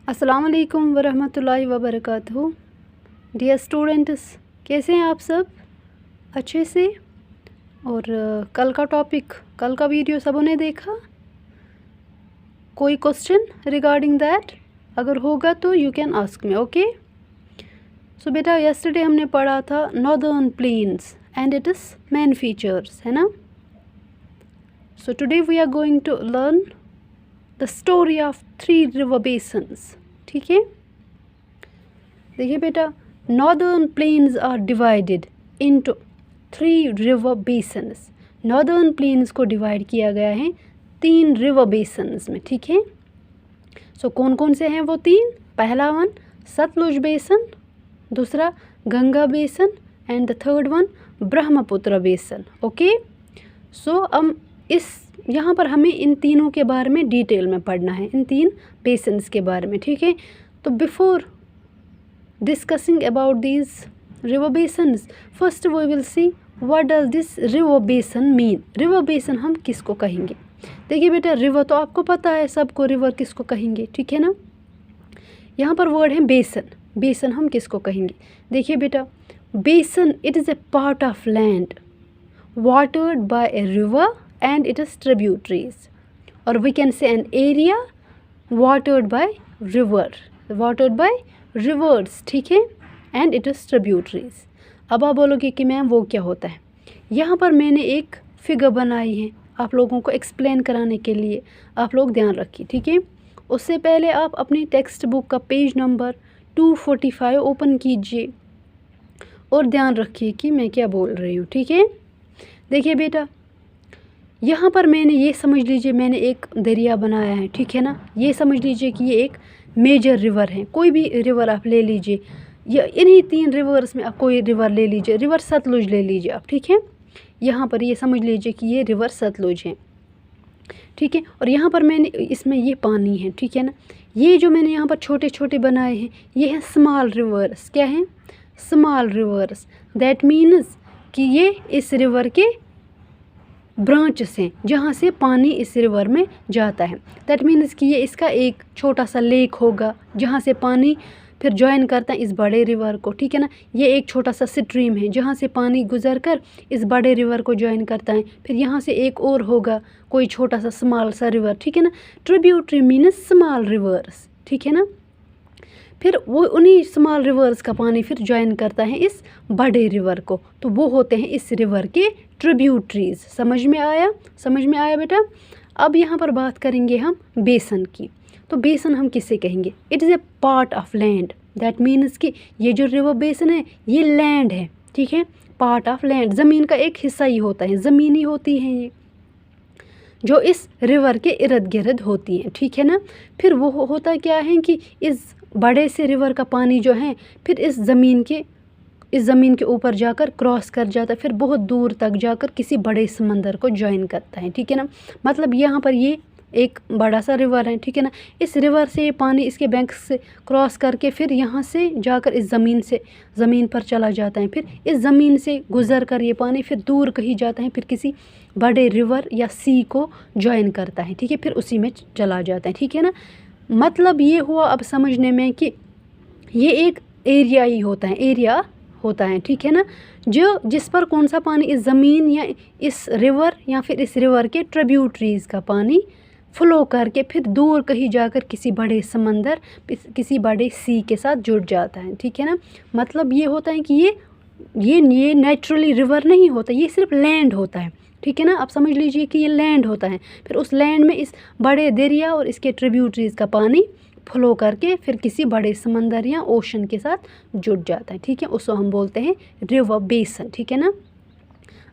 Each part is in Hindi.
अस्सलाम वालेकुम वरहमतुल्लाहि वबरकातुहू। डियर स्टूडेंट्स, कैसे हैं आप सब? अच्छे से। और कल का टॉपिक, कल का वीडियो सबों ने देखा? कोई क्वेश्चन रिगार्डिंग दैट? अगर होगा तो you can ask me, okay? So बेटा, यस्टरडे हमने पढ़ा था northern plains and it is main features, है ना? So today we are going to learn the story of 3 river basins. ठीक है, देखिए बेटा, northern plains are divided into 3 river basins. Northern plains को डिवाइड किया गया है 3 रिवर बेसन्स में। ठीक है, सो कौन कौन से हैं वो 3? पहला वन सतलुज बेसन, दूसरा गंगा बेसन and the third one Brahmaputra बेसन। ओके, सो अब इस यहाँ पर हमें इन तीनों के बारे में डिटेल में पढ़ना है, इन 3 बेसन्स के बारे में। ठीक है, तो before discussing about these river basins, first we will see what does this river basin mean. River basin हम किसको कहेंगे? देखिए बेटा, रिवर तो आपको पता है सबको, रिवर किसको कहेंगे, ठीक है ना? यहाँ पर वर्ड है बेसन। बेसन हम किसको कहेंगे? देखिए बेटा, basin it is a part of land watered by a river and it is tributaries, or we can say an area watered by rivers, ठीक है, and it is tributaries। अब आप बोलोगे कि मैम वो क्या होता है? यहाँ पर मैंने एक फिगर बनाई है आप लोगों को एक्सप्लेन कराने के लिए, आप लोग ध्यान रखिए। ठीक है, उससे पहले आप अपनी टेक्स्ट बुक का पेज नंबर 245 ओपन कीजिए और ध्यान रखिए कि मैं क्या बोल रही हूँ। ठीक है, देखिए बेटा, यहाँ पर मैंने ये समझ लीजिए मैंने एक दरिया बनाया है, ठीक है ना? ये समझ लीजिए कि ये एक मेजर रिवर है। कोई भी रिवर आप ले लीजिए, या इन्हीं 3 रिवर्स में आप कोई रिवर ले लीजिए, रिवर सतलुज ले लीजिए आप, ठीक है? यहाँ पर ये समझ लीजिए कि ये रिवर सतलुज है, ठीक है? और यहाँ पर मैंने इसमें ये पानी है, ठीक है ना? ये जो मैंने यहाँ पर छोटे छोटे बनाए हैं ये हैं स्मॉल रिवर्स। क्या हैं? Small reverse. दैट मीन्स कि ये इस रिवर के ब्रांचेस हैं जहाँ से पानी इस रिवर में जाता है। दैट मीन्स कि ये इसका एक छोटा सा लेक होगा जहाँ से पानी फिर ज्वाइन करता है इस बड़े रिवर को, ठीक है ना? ये एक छोटा सा स्ट्रीम है जहाँ से पानी गुजर कर इस बड़े रिवर को ज्वाइन करता है। फिर यहाँ से एक और होगा कोई छोटा सा स्मॉल सा रिवर, ठीक है ना? ट्रिब्यूटरी मीन्स स्मॉल रिवर्स, ठीक है ना? फिर वो उन्हीं स्मॉल रिवर्स का पानी फिर ज्वाइन करता है इस बड़े रिवर को, तो वो होते हैं इस रिवर के ट्रिब्यूटरीज। समझ में आया? समझ में आया बेटा? अब यहाँ पर बात करेंगे हम बेसन की। तो बेसन हम किससे कहेंगे? It is a part of land. That means कि ये जो रिवर बेसन है ये लैंड है, ठीक है? पार्ट ऑफ लैंड, ज़मीन का एक हिस्सा ही होता है, ज़मीन ही होती है ये जो इस रिवर के इर्द गिर्द होती हैं, ठीक है ना? फिर वो होता क्या है कि इस बड़े से रिवर का पानी जो है फिर इस ज़मीन के ऊपर जाकर क्रॉस कर जाता है, फिर बहुत दूर तक जाकर किसी बड़े समंदर को ज्वाइन करता है, ठीक है ना? मतलब यहाँ पर ये एक बड़ा सा रिवर है, ठीक है ना? इस रिवर से ये पानी इसके बैंक से क्रॉस करके फिर यहाँ से जाकर इस ज़मीन पर चला जाता है। फिर इस ज़मीन से गुज़र कर ये पानी फिर दूर कहीं जाता है, फिर किसी बड़े रिवर या सी को ज्वाइन करता है, ठीक है? फिर उसी में चला जाता है, ठीक है ना? मतलब ये हुआ अब समझने में कि ये एक एरिया ही होता है, ठीक है ना? जिस पर कौन सा पानी इस ज़मीन या इस रिवर या फिर इस रिवर के ट्रिब्यूटरीज़ का पानी फ्लो करके फिर दूर कहीं जाकर किसी बड़े समंदर, किसी बड़े सी के साथ जुड़ जाता है, ठीक है ना? मतलब ये होता है कि ये नेचुरली रिवर नहीं होता, ये सिर्फ लैंड होता है, ठीक है ना? आप समझ लीजिए कि ये लैंड होता है। फिर उस लैंड में इस बड़े दरिया और इसके ट्रिब्यूटरीज़ का पानी फ्लो करके फिर किसी बड़े समंदर या ओशन के साथ जुड़ जाता है, ठीक है? उसको हम बोलते हैं रिवर बेसन, ठीक है ना?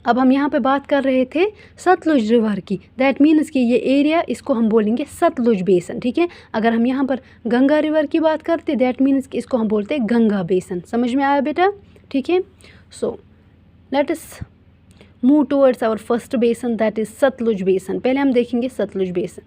अब हम यहाँ पे बात कर रहे थे सतलुज रिवर की। दैट मीन्स कि ये एरिया इसको हम बोलेंगे सतलुज बेसन, ठीक है? अगर हम यहाँ पर गंगा रिवर की बात करते दैट मीन्स कि इसको हम बोलते हैं गंगा बेसन। समझ में आया बेटा? ठीक है, so let us move towards our first basin, that is Sutlej basin. पहले हम देखेंगे सतलुज बेसन।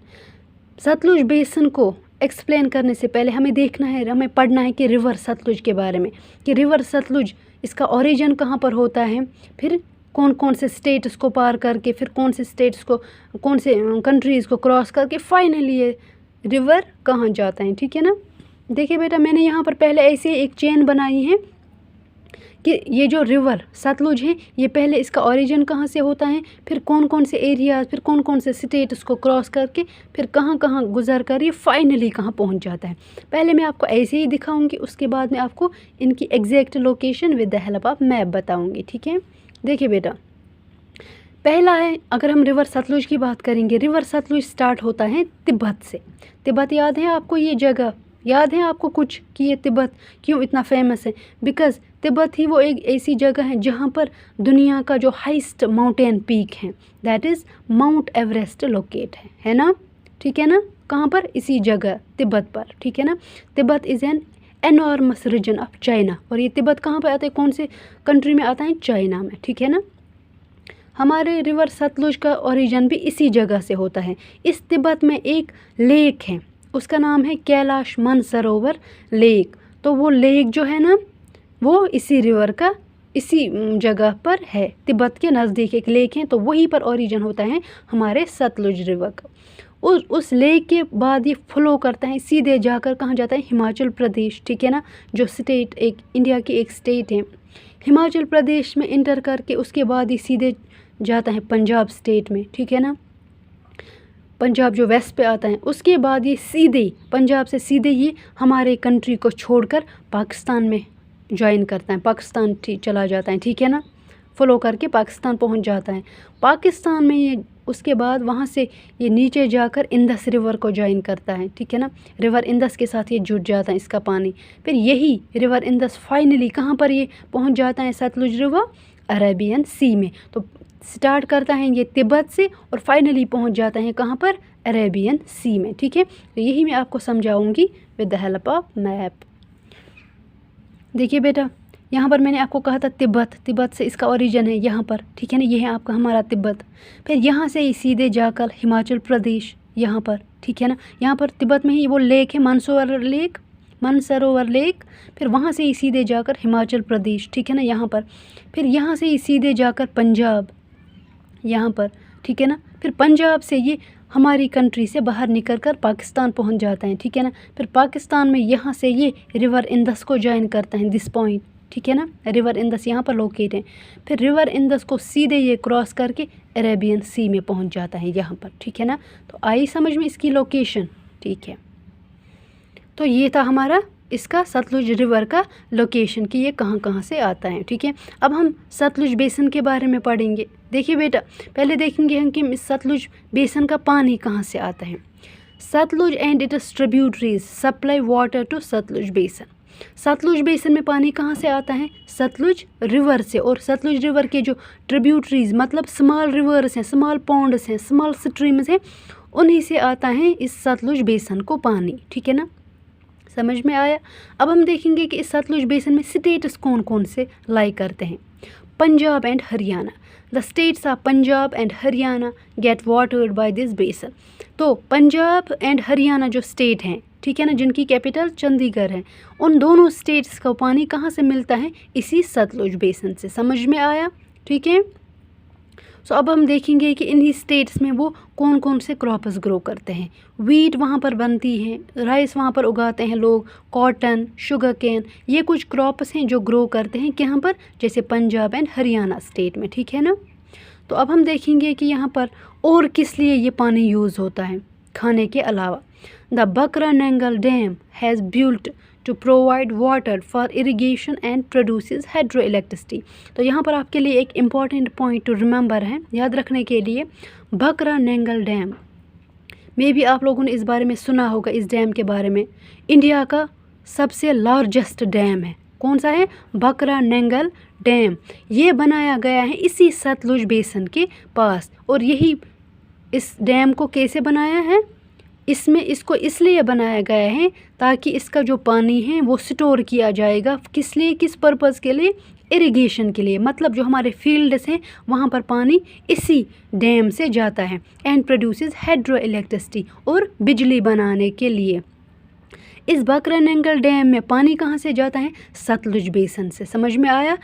सतलुज बेसन को एक्सप्लेन करने से पहले हमें देखना है, हमें पढ़ना है कि रिवर सतलुज के बारे में, कि रिवर सतलुज इसका ओरिजिन कहाँ पर होता है, फिर कौन कौन से स्टेट्स को पार करके, फिर कौन से कंट्रीज़ को क्रॉस करके फाइनली ये रिवर कहाँ जाता है, ठीक है ना? देखिए बेटा, मैंने यहाँ पर पहले ऐसे एक चेन बनाई है कि ये जो रिवर सतलुज है, ये पहले इसका ओरिजिन कहाँ से होता है, फिर कौन कौन से एरियाज़, फिर कौन कौन से स्टेट उसको क्रॉस करके फिर कहाँ कहाँ गुजर कर ये फाइनली कहाँ पहुँच जाता है। पहले मैं आपको ऐसे ही दिखाऊंगी, उसके बाद मैं आपको इनकी exact location with the help of map बताऊँगी। ठीक है, देखिए बेटा, पहला है, अगर हम रिवर सतलुज की बात करेंगे, रिवर सतलुज स्टार्ट होता है तिब्बत से। तिब्बत याद है आपको, ये जगह याद है आपको कुछ कि ये तिब्बत क्यों इतना फेमस है? बिकॉज़ तिब्बत ही वो एक ऐसी जगह है जहाँ पर दुनिया का जो हाईएस्ट माउंटेन पीक है, that is mount Everest locate है ना? ठीक है ना? कहाँ पर? इसी जगह तिब्बत पर। ठीक है ना? Tibet is an enormous region of China, और ये तिब्बत कहाँ पर आता है, कौन से कंट्री में आता है? चाइना में। ठीक है ना? हमारे रिवर सतलुज का ओरिजिन भी इसी जगह से होता है। इस तिब्बत में एक लेक है, उसका नाम है कैलाश मानसरोवर लेक। तो वो लेक जो है ना, वो इसी रिवर का इसी जगह पर है, तिब्बत के नज़दीक एक लेक है, तो वहीं पर ओरिजिन होता है हमारे सतलुज रिवर का। उस लेक के बाद ये फ्लो करता है, सीधे जाकर कहाँ जाता है? हिमाचल प्रदेश। ठीक है ना? जो स्टेट एक इंडिया की एक स्टेट है, हिमाचल प्रदेश में इंटर करके उसके बाद ये सीधे जाता है पंजाब स्टेट में। ठीक है ना? पंजाब जो वेस्ट पे आता है, उसके बाद ये सीधे पंजाब से सीधे ये हमारे कंट्री को छोड़कर पाकिस्तान में ज्वाइन करता है, पाकिस्तान चला जाता है। ठीक है ना? फॉलो करके पाकिस्तान पहुंच जाता है। पाकिस्तान में ये उसके बाद वहाँ से ये नीचे जाकर इंदस रिवर को ज्वाइन करता है। ठीक है ना? रिवर इंदस के साथ ये जुड़ जाता है इसका पानी। फिर यही रिवर इंदस फाइनली कहाँ पर ये पहुँच जाता है? सतलुज रिवर अरेबियन सी में। तो स्टार्ट करता है ये तिब्बत से और फाइनली पहुंच जाता है कहाँ पर? अरेबियन सी में। ठीक है, तो यही मैं आपको समझाऊंगी with the help of map. देखिए बेटा, यहाँ पर मैंने आपको कहा था तिब्बत से इसका ओरिजिन है यहाँ पर। ठीक है ना? ये है आपका हमारा तिब्बत। फिर यहाँ से सीधे जाकर हिमाचल प्रदेश यहाँ पर। ठीक है ना? यहाँ पर तिब्बत में ही वो लेक है मानसरोवर लेक। फिर वहाँ से ही सीधे जाकर हिमाचल प्रदेश। ठीक है ना? यहाँ पर फिर यहाँ से ही सीधे जाकर पंजाब यहाँ पर। ठीक है ना? फिर पंजाब से ये हमारी कंट्री से बाहर निकल कर पाकिस्तान पहुँच जाता है। ठीक है ना? फिर पाकिस्तान में यहाँ से ये रिवर इंदस को ज्वाइन करता है, दिस पॉइंट। ठीक है ना? रिवर इंदस यहाँ पर लोकेट है। फिर रिवर इंदस को सीधे ये क्रॉस करके अरेबियन सी में पहुँच जाता है यहाँ पर। ठीक है ना? तो आई समझ में इसकी लोकेशन? ठीक है, तो ये था हमारा इसका सतलुज रिवर का लोकेशन कि ये कहाँ कहाँ से आता है। ठीक है, अब हम सतलुज बेसन के बारे में पढ़ेंगे। देखिए बेटा, पहले देखेंगे हम कि इस सतलुज बेसन का पानी कहाँ से आता है। Sutlej and its tributaries supply water to Sutlej basin. Sutlej बेसन में पानी कहाँ से आता है? सतलुज रिवर से। और सतलुज रिवर के जो ट्रिब्यूटरीज मतलब स्मॉल रिवर्स हैं, स्मॉल पॉन्ड्स हैं, स्मॉल स्ट्रीम्स हैं, उन्हीं से आता है इस सतलुज बेसन को पानी। ठीक है ना? समझ में आया? अब हम देखेंगे कि इस सतलुज बेसन में स्टेट्स कौन कौन से लाई करते हैं। Punjab and Haryana, the states of Punjab and Haryana get watered by this basin. तो पंजाब एंड हरियाणा जो स्टेट हैं, ठीक है ना, जिनकी कैपिटल चंडीगढ़ है, उन दोनों स्टेट्स का पानी कहाँ से मिलता है? इसी सतलुज बेसन से। समझ में आया? ठीक है, सो अब हम देखेंगे कि इन्हीं स्टेट्स में वो कौन कौन से क्रॉप्स ग्रो करते हैं। वीट वहाँ पर बनती है, राइस वहाँ पर उगाते हैं लोग, कॉटन, शुगर केन, ये कुछ क्रॉप्स हैं जो ग्रो करते हैं कहाँ पर? जैसे पंजाब एंड हरियाणा स्टेट में। ठीक है ना? तो अब हम देखेंगे कि यहाँ पर और किस लिए ये पानी यूज़ होता है खाने के अलावा। The Bhakra Nangal dam has built to provide water for irrigation and produces hydro electricity. तो यहाँ पर आपके लिए एक इम्पॉर्टेंट पॉइंट टू रिमेंबर है, याद रखने के लिए। बकरा नंगल डैम में भी आप लोगों ने इस बारे में सुना होगा, इस डैम के बारे में। इंडिया का सबसे लार्जेस्ट डैम है, कौन सा है? बकरा नंगल डैम। ये बनाया गया है इसी सतलुज बेसन के पास। और यही इस डैम को कैसे बनाया है? इसको इसलिए बनाया गया है ताकि इसका जो पानी है वो स्टोर किया जाएगा। किस लिए, किस पर्पज़ के लिए? इरिगेशन के लिए। मतलब जो हमारे फील्ड्स हैं वहाँ पर पानी इसी डैम से जाता है। एंड प्रोड्यूसेस हाइड्रो इलेक्ट्रिसिटी, और बिजली बनाने के लिए। इस बकरा नंगल डैम में पानी कहाँ से जाता है? सतलुज बेसन से। समझ में आया?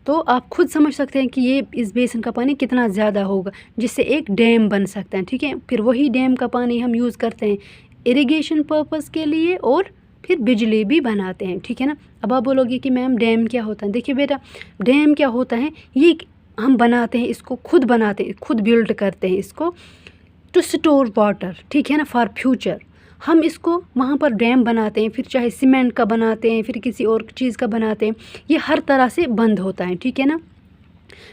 तो आप खुद समझ सकते हैं कि ये इस बेसन का पानी कितना ज़्यादा होगा जिससे एक डैम बन सकता है। ठीक है, फिर वही डैम का पानी हम यूज़ करते हैं इरिगेशन पर्पस के लिए और फिर बिजली भी बनाते हैं, ठीक है ना। अब आप बोलोगे कि मैम डैम क्या होता है। देखिए बेटा, डैम क्या होता है, ये हम बनाते हैं, इसको खुद बनाते हैं, खुद बिल्ड करते हैं इसको टू स्टोर वाटर, ठीक है ना, फॉर फ्यूचर। हम इसको वहाँ पर डैम बनाते हैं, फिर चाहे सीमेंट का बनाते हैं, फिर किसी और चीज़ का बनाते हैं, ये हर तरह से बंद होता है, ठीक है ना।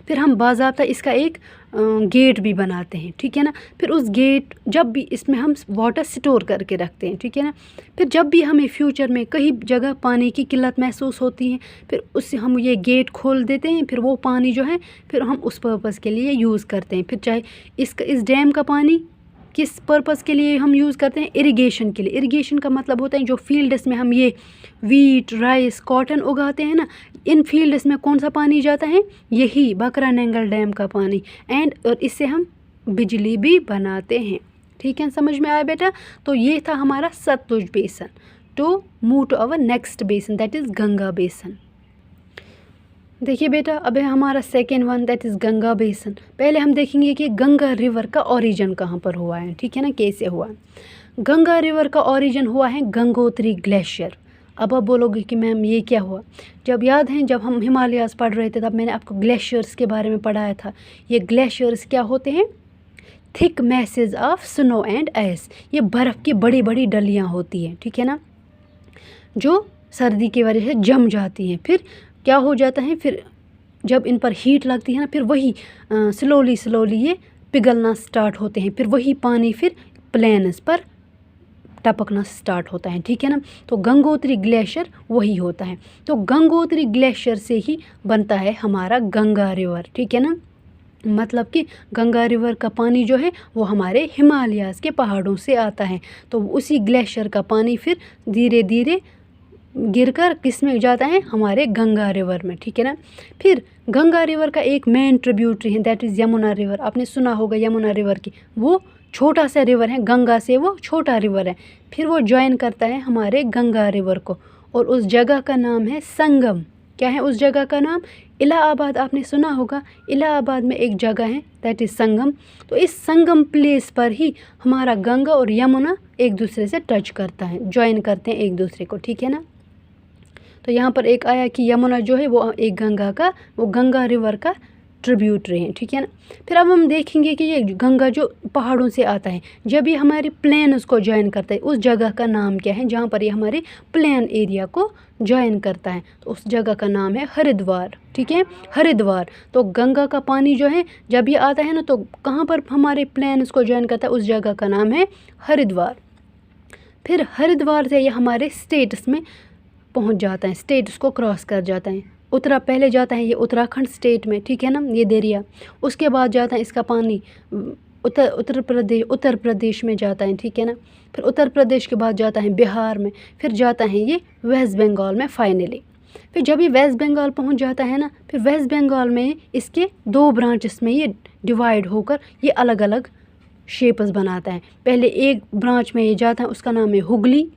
फिर हम बाज़ाब्ता इसका एक गेट भी बनाते हैं, ठीक है ना। फिर उस गेट, जब भी इसमें हम वाटर स्टोर करके रखते हैं, ठीक है ना। फिर जब भी हमें फ्यूचर में कहीं जगह पानी की किल्लत महसूस होती है, फिर उससे हम ये गेट खोल देते हैं, फिर वो पानी जो है फिर हम उस पर्पज़ के लिए यूज़ करते हैं। फिर चाहे इस डैम का पानी किस पर्पज़ के लिए हम यूज़ करते हैं, इरिगेशन के लिए। इरिगेशन का मतलब होता है जो फील्ड्स में हम ये वीट, राइस, कॉटन उगाते हैं ना, इन फील्ड्स में कौन सा पानी जाता है, यही बकरा नंगल डैम का पानी। और इससे हम बिजली भी बनाते हैं, ठीक है, समझ में आया बेटा। तो ये था हमारा Sutlej basin. To move to our next basin, that is Ganga basin. देखिए बेटा, अब है हमारा second one, that is Ganga basin. पहले हम देखेंगे कि गंगा रिवर का ओरिजिन कहाँ पर हुआ है, ठीक है ना, कैसे हुआ। गंगा रिवर का ओरिजिन हुआ है गंगोत्री ग्लेशियर। अब आप बोलोगे कि मैम ये क्या हुआ। जब याद है, जब हम हिमालयाज़ पढ़ रहे थे तब मैंने आपको ग्लेशियर्स के बारे में पढ़ाया था। ये ग्लेशियर्स क्या होते हैं, thick message of snow and ice. ये बर्फ़ की बड़ी बड़ी डलियाँ होती हैं, ठीक है ना, जो सर्दी की वजह से जम जाती हैं। फिर क्या हो जाता है, फिर जब इन पर हीट लगती है ना, फिर वही स्लोली ये पिघलना स्टार्ट होते हैं। फिर वही पानी फिर प्लेन्स पर टपकना स्टार्ट होता है, ठीक है ना। तो गंगोत्री ग्लेशियर वही होता है। तो गंगोत्री ग्लेशियर से ही बनता है हमारा गंगा रिवर, ठीक है ना। मतलब कि गंगा रिवर का पानी जो है वो हमारे हिमालयाज़ के पहाड़ों से आता है। तो उसी ग्लेशियर का पानी फिर धीरे धीरे गिरकर किस में जाता है, हमारे गंगा रिवर में, ठीक है ना। फिर गंगा रिवर का एक मेन ट्रिब्यूटरी है, दैट इज़ यमुना रिवर। आपने सुना होगा यमुना रिवर की, वो छोटा सा रिवर है, गंगा से वो छोटा रिवर है। फिर वो ज्वाइन करता है हमारे गंगा रिवर को, और उस जगह का नाम है संगम। क्या है उस जगह का नाम, इलाहाबाद। आपने सुना होगा इलाहाबाद में एक जगह है, दैट इज़ संगम। तो इस संगम प्लेस पर ही हमारा गंगा और यमुना एक दूसरे से टच करता है, ज्वाइन करते हैं एक दूसरे को, ठीक है ना। तो यहाँ पर एक आया कि यमुना जो है वो एक गंगा रिवर का ट्रिब्यूटरी है, ठीक है ना। फिर अब हम देखेंगे कि ये गंगा जो पहाड़ों से आता है, जब ये हमारे प्लेन उसको ज्वाइन करता है, उस जगह का नाम क्या है जहाँ पर ये हमारे प्लेन एरिया को ज्वाइन करता है, तो उस जगह का नाम है हरिद्वार, ठीक है, हरिद्वार। तो गंगा का पानी जो है जब ये आता है ना, तो कहाँ पर हमारे प्लेन उसको ज्वाइन करता है, उस जगह का नाम है हरिद्वार। फिर हरिद्वार से ये हमारे स्टेट्स में पहुंच जाता है, स्टेट्स को क्रॉस कर जाता है। पहले जाता है ये उत्तराखंड स्टेट में, ठीक है ना, ये दरिया। उसके बाद जाता है इसका पानी उत्तर प्रदेश में जाता है, ठीक है ना। फिर उत्तर प्रदेश के बाद जाता है बिहार में, फिर जाता है ये वेस्ट बंगाल में फाइनली। फिर जब ये वेस्ट बंगाल पहुंच जाता है ना, फिर वेस्ट बंगाल में इसके 2 ब्रांचेस में ये डिवाइड होकर ये अलग अलग शेप्स बनाता है। पहले एक ब्रांच में ये जाता है, उसका नाम है हुगली।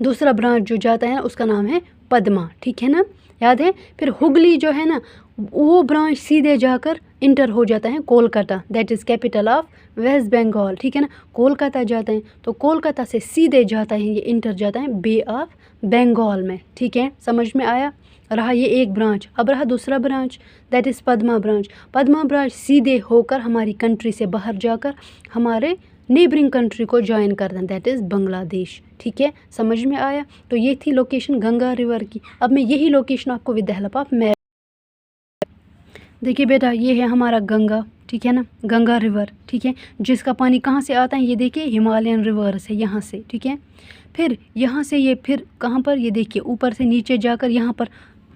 दूसरा ब्रांच जो जाता है उसका नाम है पद्मा, ठीक है ना, याद है। फिर हुगली जो है ना, वो ब्रांच सीधे जाकर इंटर हो जाता है Kolkata, that is capital of West Bengal, ठीक है ना। कोलकाता जाता है, तो कोलकाता से सीधे जाता है, ये इंटर जाता है बे ऑफ बंगाल में, ठीक है, समझ में आया। रहा ये एक ब्रांच। अब रहा दूसरा branch, that is Padma branch. Padma branch सीधे होकर हमारी कंट्री से बाहर जाकर हमारे नेबरिंग कंट्री को ज्वाइन कर दें, दैट इज़ बांग्लादेश, ठीक है, समझ में आया। तो ये थी लोकेशन गंगा रिवर की। अब मैं यही लोकेशन आपको with the help of map. देखिए बेटा, ये है हमारा गंगा, ठीक है ना, गंगा रिवर, ठीक है, जिसका पानी कहाँ से आता है, ये देखिए हिमालयन रिवर से, यहाँ से, ठीक है। फिर यहाँ से ये फिर कहाँ पर, ये देखिए ऊपर से नीचे जाकर यहाँ पर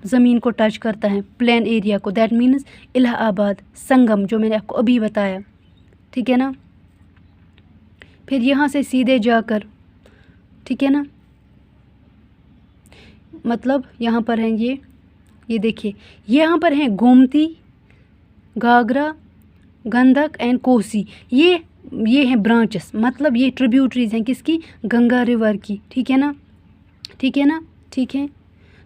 ज़मीन को टच करता है, प्लेन एरिया को, दैट मीन्स इलाहाबाद संगम, जो मैंने आपको अभी बताया, ठीक है ना। फिर यहाँ से सीधे जाकर, ठीक है ना, मतलब यहाँ पर हैं ये देखिए, यहाँ पर हैं गोमती, घाघरा, गंडक एंड कोसी। ये हैं ब्रांचेस, मतलब ये ट्रिब्यूटरीज हैं किसकी, गंगा रिवर की, ठीक है ना, ठीक है ना, ठीक है।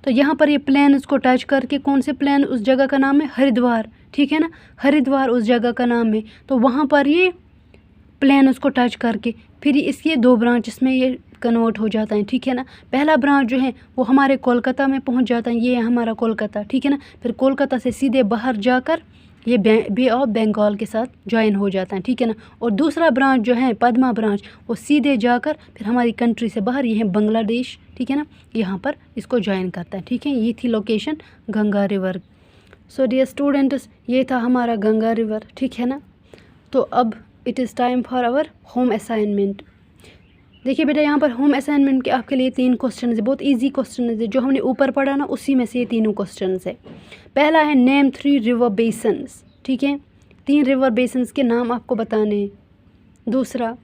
तो यहाँ पर ये प्लेन उसको टच करके, कौन से प्लेन, उस जगह का नाम है हरिद्वार, ठीक है ना, हरिद्वार उस जगह का नाम है। तो वहाँ पर ये प्लेन उसको टच करके फिर इसके 2 ब्रांचेस में ये कन्वर्ट हो जाता है, ठीक है ना। पहला ब्रांच जो है वो हमारे कोलकाता में पहुंच जाता है, ये है हमारा कोलकाता, ठीक है ना। फिर कोलकाता से सीधे बाहर जाकर ये बे ऑफ बंगाल के साथ ज्वाइन हो जाता है, ठीक है ना। और दूसरा ब्रांच जो है पद्मा ब्रांच, वो सीधे जाकर फिर हमारी कंट्री से बाहर, ये है बांग्लादेश, ठीक है ना, यहाँ पर इसको ज्वाइन करता है, ठीक है। ये थी location Ganga river. So dear students, ये था हमारा गंगा रिवर, ठीक है ना। तो अब it is time for our home assignment. देखिए बेटा, यहाँ पर होम असाइनमेंट के आपके लिए 3 क्वेश्चन है, बहुत इजी क्वेश्चन है, जो हमने ऊपर पढ़ा ना उसी में से ये तीनों क्वेश्चन है। पहला है नेम 3 रिवर बेसन्स, ठीक है, 3 रिवर बेसन्स के नाम आपको बताने हैं। दूसरा,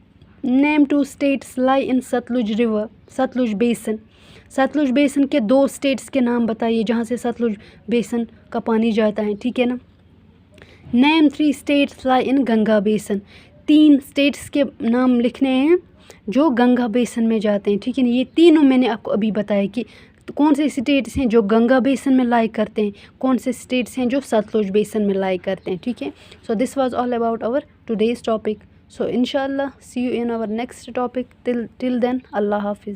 नेम 2 स्टेट्स लाई इन सतलुज रिवर, सतलुज बेसन, सतलुज बेसन के 2 स्टेट्स के नाम बताइए जहाँ से सतलुज बेसन का पानी जाता है, ठीक है ना। नेम 3 स्टेट्स लाई इन गंगा बेसन, 3 स्टेट्स के नाम लिखने हैं जो गंगा बेसन में जाते हैं, ठीक है ना। ये तीनों मैंने आपको अभी बताया कि कौन से स्टेट्स हैं जो गंगा बेसन में लाई करते हैं, कौन से स्टेट्स हैं जो सतलुज बेसन में लाई करते हैं, ठीक है। So this was all about our today's topic. So इंशाल्लाह see you in our next topic. Till then अल्लाह हाफिज़।